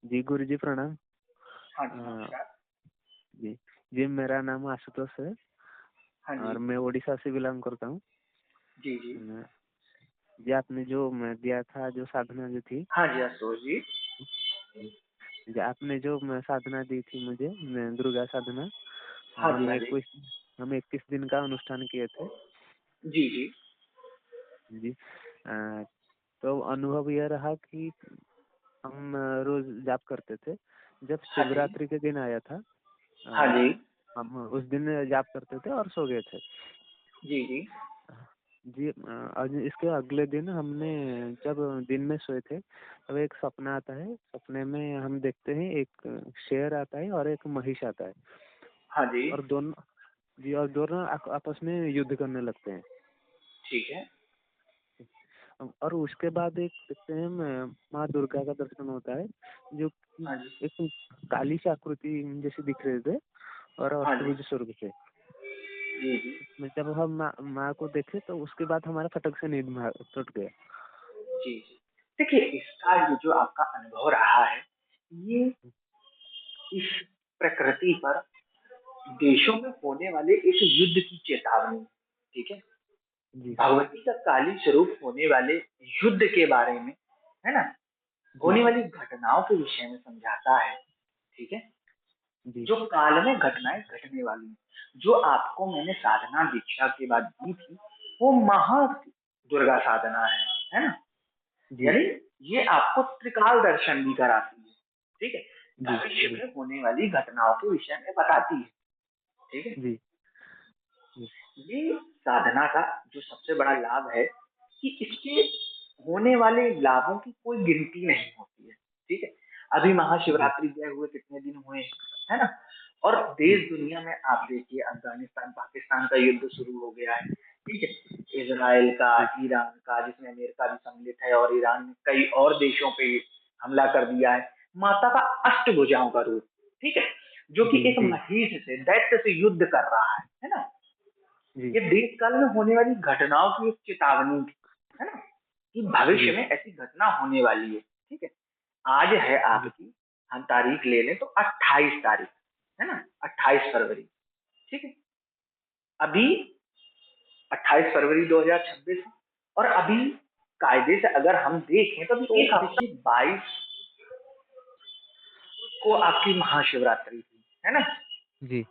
जी गुरुजी प्रणाम। हाँ जी, अ, नमस्कार। जी जी मेरा नाम आशुतोष है हाँ और जी। मैं उड़ीसा से बिलोंग करता हूँ। जी, जी। अ, जी आपने जो दिया था जो साधना जो थी। हाँ जी, आशुतोष जी। जी जी, आपने जो साधना दी थी मुझे दुर्गा साधना। हाँ जी, हम हाँ जी। 21 हम 21 दिन का अनुष्ठान किए थे। जी, जी। जी तो अनुभव यह रहा कि हम रोज जाप करते थे। जब हाँ जी। शिवरात्रि के दिन आया था, हाँ अ, जी। हम उस दिन जाप करते थे और सो गए थे। जी, जी। जी और इसके अगले दिन हमने जब दिन में सोए थे तब एक सपना आता है। सपने में हम देखते हैं एक शेर आता है और एक महिष आता है हाँ जी। और दोनों आपस में युद्ध करने लगते हैं। ठीक है। और उसके बाद एक देखते हैं माँ दुर्गा का दर्शन होता है, जो कि हाँ जी। एक काली सी आकृति जैसे दिख रहे थे और हाँ जी। अष्टभुज स्वरूप थे। जी, जी। उसमें जब हम माँ को देखे तो उसके बाद हमारा फटक से नींद टूट गया। जी, जी। देखिए, इसका ये जो आपका अनुभव रहा है, ये इस प्रकृति पर देशों में होने वाले एक युद्ध की चेतावनी है, ठीक है? जी भगवती का काली स्वरूप होने वाले युद्ध के बारे में, है ना? जी होने वाली घटनाओं के विषय में समझाता है, ठीक है? जी जो काल में घटनाएं घटने वाली हैं। जो आपको मैंने साधना दीक्षा के बाद दी थी, वो महा दुर्गा साधना है ना? जी यानी ये आपको त्रिकाल दर्शन भी कराती है, ठीक है? जी भविष्य जी में होने वाली घटनाओं के विषय में बताती है, ठीक है? जी जी ये साधना का जो सबसे बड़ा लाभ है कि इसके होने वाले लाभों की कोई गिनती नहीं होती है, ठीक है? अभी जी महाशिवरात्रि गए हुए कितने दिन हुए, है ना? और जी देश दुनिया में आप देखिए अफगानिस्तान पाकिस्तान का युद्ध शुरू हो गया है, ठीक है? इजराइल का, जी ईरान का, जिसमें अमेरिका भी सम्मिलित है, और ईरान ने कई और देशों पे हमला कर दिया है। माता का अष्टभुजाओं का रूप, ठीक है? जो कि जी एक जी महिष से, दैत्य से युद्ध कर रहा है ना? जी ये देश काल में होने वाली घटनाओं की एक चेतावनी थी, है ना? कि भविष्य जी में ऐसी घटना होने वाली है, ठीक है? आज है जी आपकी, हम तारीख ले लें तो 28 तारीख, है ना? 28 फरवरी, ठीक है? अभी 28 फरवरी 2026 है, और अभी कायदे से अगर हम देखें तो अभी एक हफ्ता 22 को आपकी महाशिवरात्रि थी, है ना? जी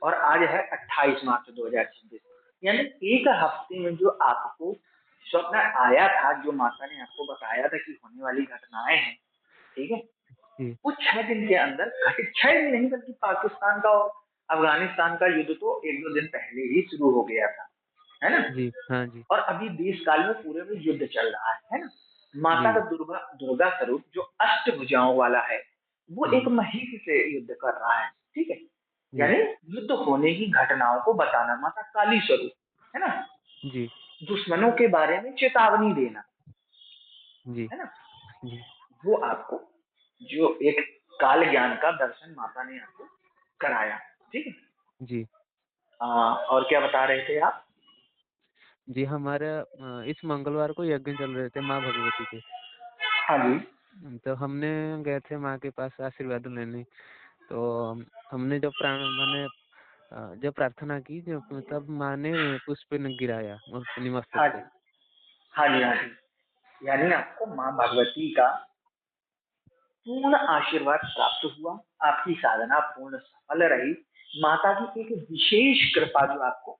और आज है 28 मार्च 2026। यानी एक हफ्ते में जो आपको स्वप्न आया था, जो माता ने आपको बताया था कि होने वाली घटनाएं हैं, ठीक है? जी वो 6 दिन के अंदर घटित, 6 दिन नहीं बल्कि पाकिस्तान का और अफगानिस्तान का युद्ध तो 1-2 दिन पहले ही शुरू हो गया था, है ना? जी हाँ जी और अभी देश काल में पूरे में युद्ध चल रहा है ना? माता जी का दुर्गा दुर्गा स्वरूप जो अष्टभुजाओं वाला है, वो एक जी महिष से युद्ध कर रहा है, ठीक है? जी यानी युद्ध होने की घटनाओं को बताना, माता काली स्वरूप, है ना? जी दुश्मनों के बारे में चेतावनी देना, जी है ना? जी वो आपको जो एक काल ज्ञान का दर्शन माता ने आपको कराया, ठीक है? जी और क्या बता रहे थे आप? जी हमारे इस मंगलवार को यज्ञ चल रहे थे माँ भगवती के। हाँ जी। तो हमने गए थे माँ के पास आशीर्वाद लेने। तो हमने जब जब प्रार्थना की, जब तब माँ ने पुष्प न गिराया अपनी मस्तक हाँ पे। जी। हाँ जी, हाँ जी। यानी आपको माँ भगवती का पूर्ण आशीर्वाद प्राप्त हुआ, आपकी साधना पूर्ण सफल रही, माता की एक विशेष कृपा जो आपको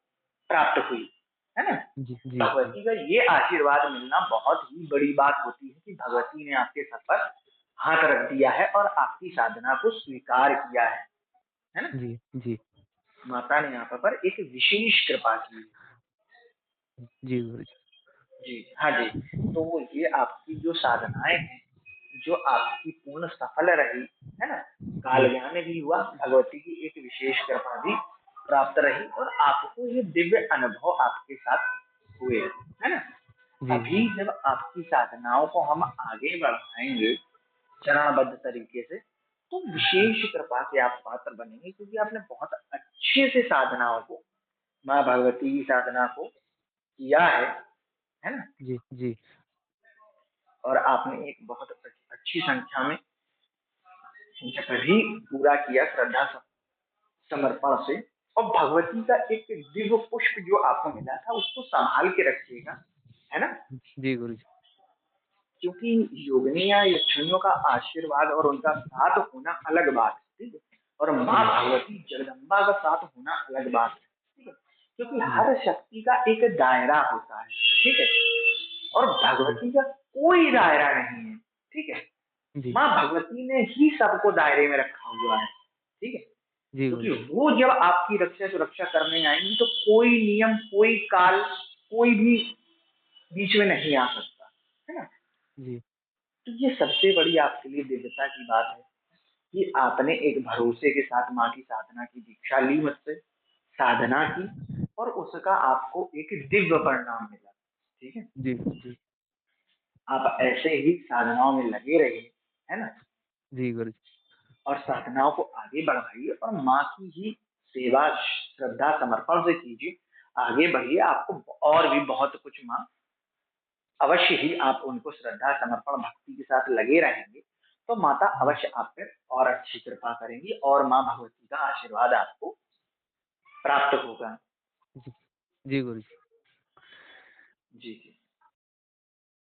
प्राप्त हुई, है ना? जी जी जी भगवती का ये आशीर्वाद मिलना बहुत ही बड़ी बात होती है कि भगवती ने आपके सर पर हाथ रख दिया है और आपकी साधना को स्वीकार किया है ना? जी जी माता ने यहाँ पर एक विशेष कृपा की है। जी गुरुजी। जी, हाँ जी। तो ये आपकी जो साधनाएँ हैं, जो आपकी पूर्ण सफल रही, है ना? काल जी ज्ञान भी हुआ, भगवती की एक विशेष कृपा भी प्राप्त रही, और आपको ये दिव्य अनुभव आपके साथ हुए, है ना? जी अभी जब आपकी साधनाओं को हम आगे बढ़ाएँगे चरणबद्ध तरीके से, तो विशेष कृपा के आप पात्र बनेंगे, क्योंकि आपने बहुत अच्छे से साधनाओं को, माँ भगवती की साधना को किया है ना? जी जी और आपने एक बहुत अच्छी संख्या में जब भी पूरा किया श्रद्धा समर्पण से, और भगवती का एक दिव्य पुष्प जो आपको मिला था उसको संभाल के रखिएगा, है ना? जी गुरुजी। क्योंकि योगिनी या यक्षिणियों का आशीर्वाद और उनका साथ होना अलग बात है, ठीक है? और माँ जी, भगवती जगदम्बा का साथ होना अलग बात है, ठीक है? क्योंकि जी, हर शक्ति का एक दायरा होता है, ठीक है? और जी, भगवती का कोई दायरा नहीं है, ठीक है? जी, माँ भगवती ने ही सबको दायरे में रखा हुआ है, ठीक है? जी क्योंकि गुरुजी। वो जब आपकी रक्षा सुरक्षा करने आएंगी तो कोई नियम, कोई काल, कोई भी बीच में नहीं आ सकता, है ना? जी, तो ये सबसे बड़ी आपके लिए दिव्यता की बात है कि आपने एक भरोसे के साथ माँ की साधना की, दीक्षा ली मुझसे, साधना की, और उसका आपको एक दिव्य परिणाम मिला, ठीक है? जी, जी, आप ऐसे ही साधनाओं में लगे रहिए, है ना? जी गुरुजी। और साधनाओं को आगे बढ़ाइए और माँ की ही सेवा श्रद्धा समर्पण से कीजिए, आगे बढ़िए। आपको और भी बहुत कुछ माँ, अवश्य ही आप उनको श्रद्धा समर्पण भक्ति के साथ लगे रहेंगे तो माता जी, अवश्य आप पर और अच्छी कृपा करेंगी और माँ भगवती का आशीर्वाद आपको प्राप्त होगा। जी, जी गुरुजी। जी जी।